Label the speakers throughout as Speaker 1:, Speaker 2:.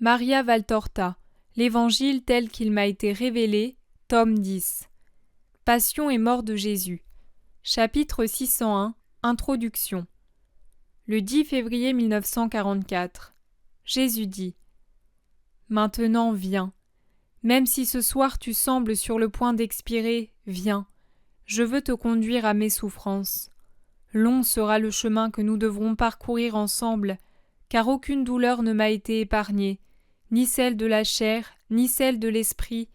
Speaker 1: Maria Valtorta, l'Évangile tel qu'il m'a été révélé, tome 10. Passion et mort de Jésus. Chapitre 601. Introduction. Le 10 février 1944. Jésus dit : Maintenant viens. Même si ce soir tu sembles sur le point d'expirer, viens. Je veux te conduire à mes souffrances. Long sera le chemin que nous devrons parcourir ensemble, car aucune douleur ne m'a été épargnée, ni celle de la chair, ni celle de l'esprit,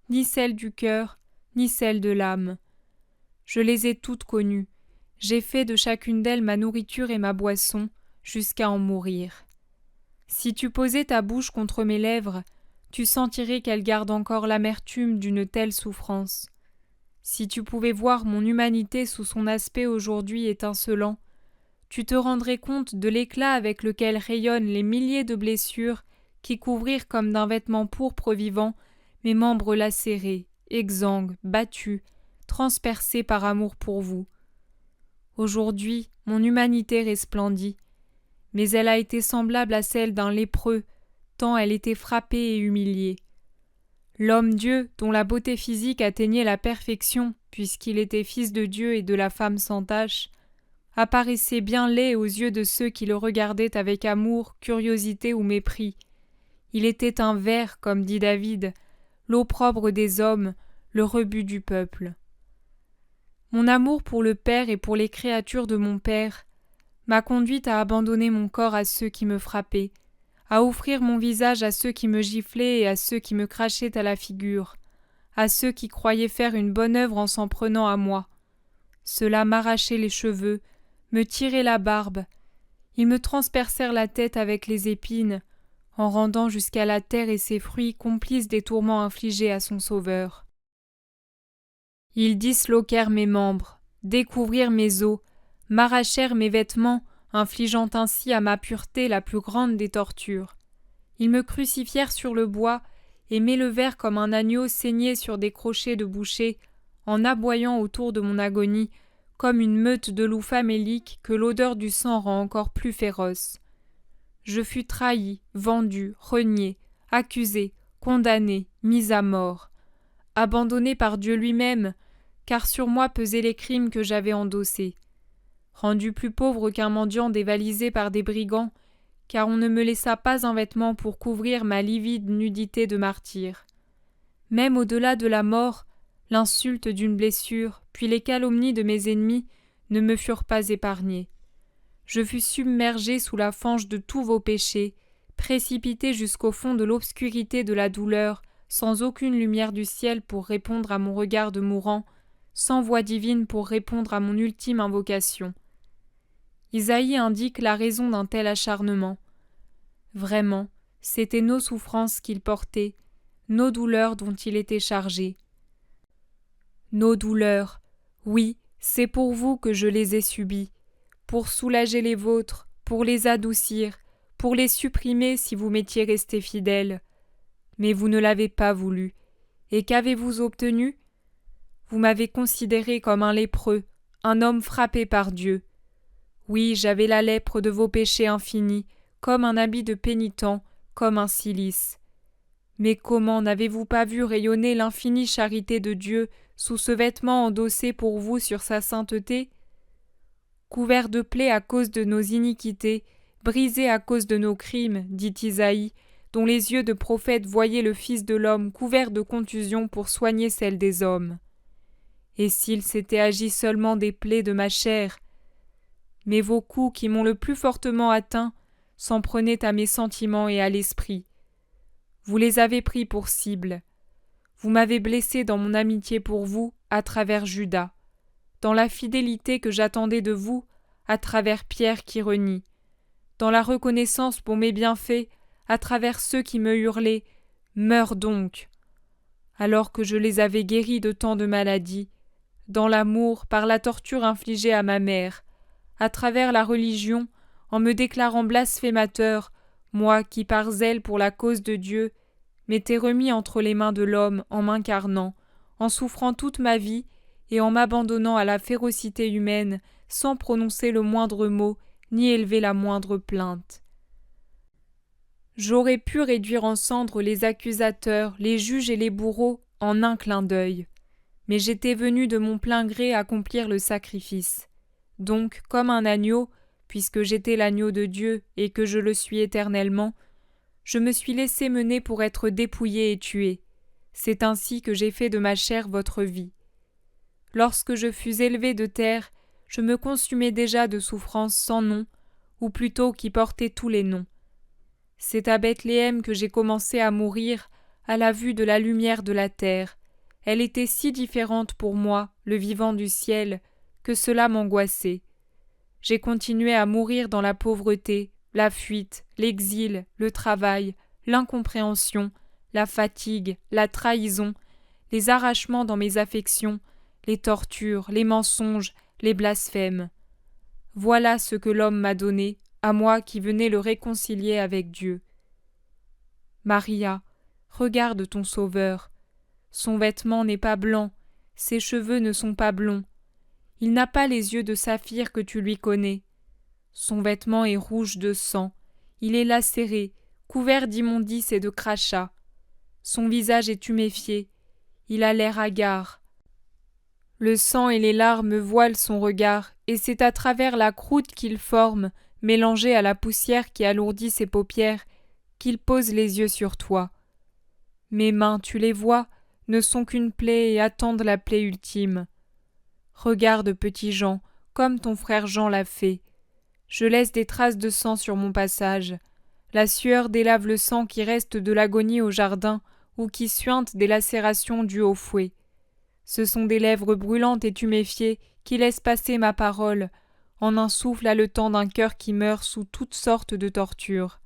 Speaker 1: ni celle du cœur, ni celle de l'âme. Je les ai toutes connues. J'ai fait de chacune d'elles ma nourriture et ma boisson, jusqu'à en mourir. Si tu posais ta bouche contre mes lèvres, tu sentirais qu'elles gardent encore l'amertume d'une telle souffrance. Si tu pouvais voir mon humanité sous son aspect aujourd'hui étincelant, tu te rendrais compte de l'éclat avec lequel rayonnent les milliers de blessures qui couvrirent comme d'un vêtement pourpre vivant mes membres lacérés, exsangues, battus, transpercés par amour pour vous. Aujourd'hui, mon humanité resplendit, mais elle a été semblable à celle d'un lépreux, tant elle était frappée et humiliée. L'homme-dieu, dont la beauté physique atteignait la perfection, puisqu'il était fils de Dieu et de la femme sans tache, apparaissait bien laid aux yeux de ceux qui le regardaient avec amour, curiosité ou mépris. Il était un ver, comme dit David, l'opprobre des hommes, le rebut du peuple. Mon amour pour le Père et pour les créatures de mon Père m'a conduite à abandonner mon corps à ceux qui me frappaient, à offrir mon visage à ceux qui me giflaient et à ceux qui me crachaient à la figure, à ceux qui croyaient faire une bonne œuvre en s'en prenant à moi. Ceux-là m'arrachaient les cheveux, me tiraient la barbe, ils me transpercèrent la tête avec les épines, en rendant jusqu'à la terre et ses fruits complices des tourments infligés à son Sauveur. Ils disloquèrent mes membres, découvrirent mes os, m'arrachèrent mes vêtements, infligeant ainsi à ma pureté la plus grande des tortures. Ils me crucifièrent sur le bois et m'élevèrent comme un agneau saigné sur des crochets de boucher, en aboyant autour de mon agonie, comme une meute de loups faméliques que l'odeur du sang rend encore plus féroce. Je fus trahi, vendu, renié, accusé, condamné, mis à mort, abandonné par Dieu lui-même, car sur moi pesaient les crimes que j'avais endossés. Rendu plus pauvre qu'un mendiant dévalisé par des brigands, car on ne me laissa pas un vêtement pour couvrir ma livide nudité de martyr. Même au-delà de la mort, l'insulte d'une blessure, puis les calomnies de mes ennemis ne me furent pas épargnées. Je fus submergé sous la fange de tous vos péchés, précipité jusqu'au fond de l'obscurité de la douleur, sans aucune lumière du ciel pour répondre à mon regard de mourant, sans voix divine pour répondre à mon ultime invocation. Isaïe indique la raison d'un tel acharnement. Vraiment, c'étaient nos souffrances qu'il portait, nos douleurs dont il était chargé. Nos douleurs, oui, c'est pour vous que je les ai subies, pour soulager les vôtres, pour les adoucir, pour les supprimer si vous m'étiez resté fidèle. Mais vous ne l'avez pas voulu. Et qu'avez-vous obtenu ? Vous m'avez considéré comme un lépreux, un homme frappé par Dieu. Oui, j'avais la lèpre de vos péchés infinis, comme un habit de pénitent, comme un cilice. Mais comment n'avez-vous pas vu rayonner l'infinie charité de Dieu sous ce vêtement endossé pour vous sur sa sainteté ? Couvert de plaies à cause de nos iniquités, brisé à cause de nos crimes, dit Isaïe, dont les yeux de prophète voyaient le Fils de l'homme couvert de contusions pour soigner celles des hommes. Et s'il s'était agi seulement des plaies de ma chair, mais vos coups qui m'ont le plus fortement atteint s'en prenaient à mes sentiments et à l'esprit. Vous les avez pris pour cible. Vous m'avez blessé dans mon amitié pour vous à travers Judas, dans la fidélité que j'attendais de vous à travers Pierre qui renie, dans la reconnaissance pour mes bienfaits à travers ceux qui me hurlaient « Meurs donc !» alors que je les avais guéris de tant de maladies, dans l'amour par la torture infligée à ma mère, à travers la religion, en me déclarant blasphémateur, moi qui par zèle pour la cause de Dieu, m'étais remis entre les mains de l'homme en m'incarnant, en souffrant toute ma vie et en m'abandonnant à la férocité humaine sans prononcer le moindre mot ni élever la moindre plainte. J'aurais pu réduire en cendres les accusateurs, les juges et les bourreaux en un clin d'œil. Mais j'étais venu de mon plein gré accomplir le sacrifice. Donc, comme un agneau, puisque j'étais l'agneau de Dieu et que je le suis éternellement, je me suis laissé mener pour être dépouillé et tué. C'est ainsi que j'ai fait de ma chair votre vie. Lorsque je fus élevé de terre, je me consumais déjà de souffrances sans nom, ou plutôt qui portaient tous les noms. C'est à Bethléem que j'ai commencé à mourir à la vue de la lumière de la terre. Elle était si différente pour moi, le vivant du ciel, que cela m'angoissait. J'ai continué à mourir dans la pauvreté, la fuite, l'exil, le travail, l'incompréhension, la fatigue, la trahison, les arrachements dans mes affections, les tortures, les mensonges, les blasphèmes. Voilà ce que l'homme m'a donné, à moi qui venais le réconcilier avec Dieu. Maria, regarde ton Sauveur. Son vêtement n'est pas blanc, ses cheveux ne sont pas blonds. Il n'a pas les yeux de saphir que tu lui connais. Son vêtement est rouge de sang, il est lacéré, couvert d'immondices et de crachats. Son visage est tuméfié, il a l'air hagard. Le sang et les larmes voilent son regard, et c'est à travers la croûte qu'il forme, mélangée à la poussière qui alourdit ses paupières, qu'il pose les yeux sur toi. Mes mains, tu les vois, ne sont qu'une plaie et attendent la plaie ultime. Regarde, petit Jean, comme ton frère Jean l'a fait. Je laisse des traces de sang sur mon passage. La sueur délave le sang qui reste de l'agonie au jardin ou qui suinte des lacérations dues au fouet. Ce sont des lèvres brûlantes et tuméfiées qui laissent passer ma parole, en un souffle haletant d'un cœur qui meurt sous toutes sortes de tortures.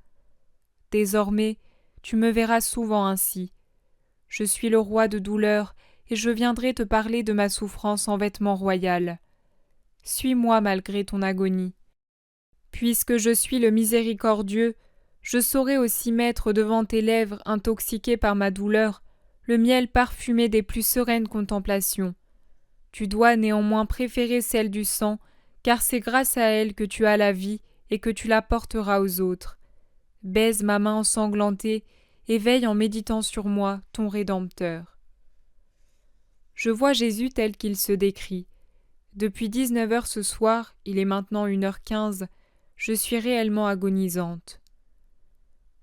Speaker 1: Désormais, tu me verras souvent ainsi. Je suis le roi de douleur, et je viendrai te parler de ma souffrance en vêtements royal. Suis-moi malgré ton agonie. Puisque je suis le miséricordieux, je saurai aussi mettre devant tes lèvres intoxiquées par ma douleur le miel parfumé des plus sereines contemplations. Tu dois néanmoins préférer celle du sang, car c'est grâce à elle que tu as la vie et que tu la porteras aux autres. Baise ma main ensanglantée et veille en méditant sur moi, ton Rédempteur. Je vois Jésus tel qu'il se décrit. Depuis 19h ce soir, il est maintenant 1h15, je suis réellement agonisante.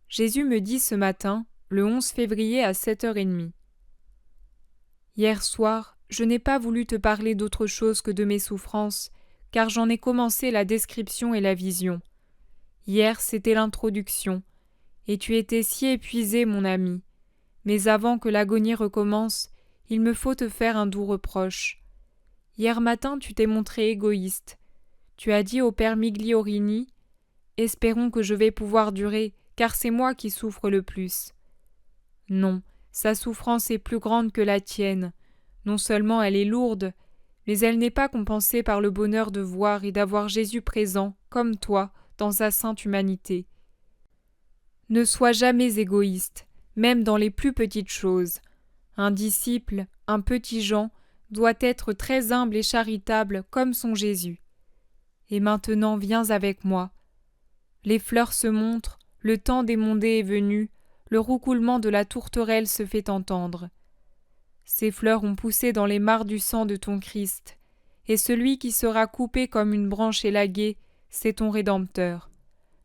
Speaker 1: Jésus me dit ce matin, le 11 février à 7h30. Hier soir, je n'ai pas voulu te parler d'autre chose que de mes souffrances, car j'en ai commencé la description et la vision. Hier, c'était l'introduction, et tu étais si épuisé, mon ami. Mais avant que l'agonie recommence, il me faut te faire un doux reproche. Hier matin, tu t'es montré égoïste. Tu as dit au père Migliorini « Espérons que je vais pouvoir durer, car c'est moi qui souffre le plus. » Non, sa souffrance est plus grande que la tienne. Non seulement elle est lourde, mais elle n'est pas compensée par le bonheur de voir et d'avoir Jésus présent, comme toi, dans sa sainte humanité. Ne sois jamais égoïste, même dans les plus petites choses. Un disciple, un petit Jean, doit être très humble et charitable comme son Jésus. Et maintenant viens avec moi. Les fleurs se montrent, le temps des mondées est venu, le roucoulement de la tourterelle se fait entendre. Ces fleurs ont poussé dans les mares du sang de ton Christ, et celui qui sera coupé comme une branche élaguée, c'est ton Rédempteur.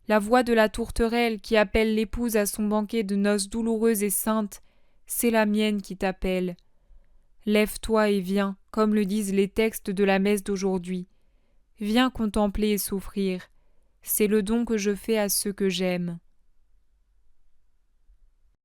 Speaker 1: La voix de la tourterelle qui appelle l'épouse à son banquet de noces douloureuses et saintes, c'est la mienne qui t'appelle. Lève-toi et viens, comme le disent les textes de la messe d'aujourd'hui. Viens contempler et souffrir. C'est le don que je fais à ceux que j'aime.